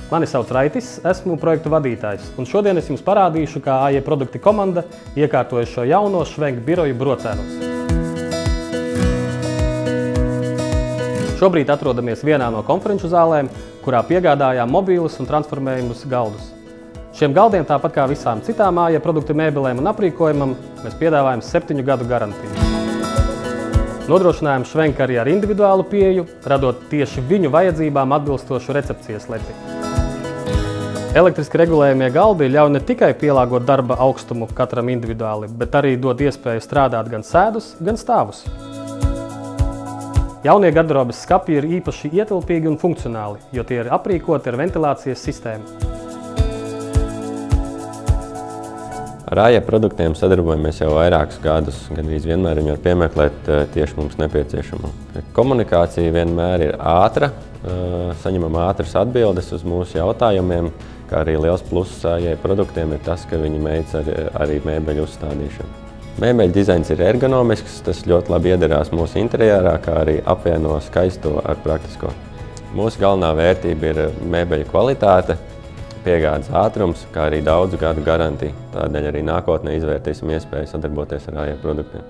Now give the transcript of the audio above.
Mani sauc Raitis, esmu projektu vadītājs, un šodien es jums parādīšu, kā AJ Produkti komanda iekārtoja šo jauno Švenk biroju Brocēnos. Šobrīd atrodamies vienā no konferenču zālēm, kurā piegādājām mobīlus un transformējumus galdus. Šiem galdiem, tāpat kā visām citām AJ Produktu mēbelēm un aprīkojumam, mēs piedāvājam 7 gadu garantiju. Nodrošinājām Švenk arī ar individuālu pieeju, radot tieši viņu vajadzībām atbilstošu recepcijas leti. Elektriski regulējumie galdi ļauj ne tikai pielāgot darba augstumu katram individuāli, bet arī dod iespēju strādāt gan sēdus, gan stāvus. Jaunie garderobes skapji ir īpaši ietilpīgi un funkcionāli, jo tie ir aprīkoti ar ventilācijas sistēmu. Ar AJ produktiem sadarbojamies jau vairākus gadus, gandrīz vienmēr viņi var piemeklēt tieši mums nepieciešamo. Komunikācija vienmēr ir ātra, saņemam ātras atbildes uz mūsu jautājumiem, kā arī liels pluss AJ produktiem ir tas, ka viņi veic arī mēbeļu uzstādīšanu. Mēbeļu dizains ir ergonomisks, tas ļoti labi iederās mūsu interjerā, kā arī apvieno skaisto ar praktisko. Mūsu galvenā vērtība ir mēbeļu kvalitāte, piegādes ātrums, kā arī daudzu gadu garantija. Tādēļ arī nākotnē izvērtīsim iespēju sadarboties ar AJ produktiem.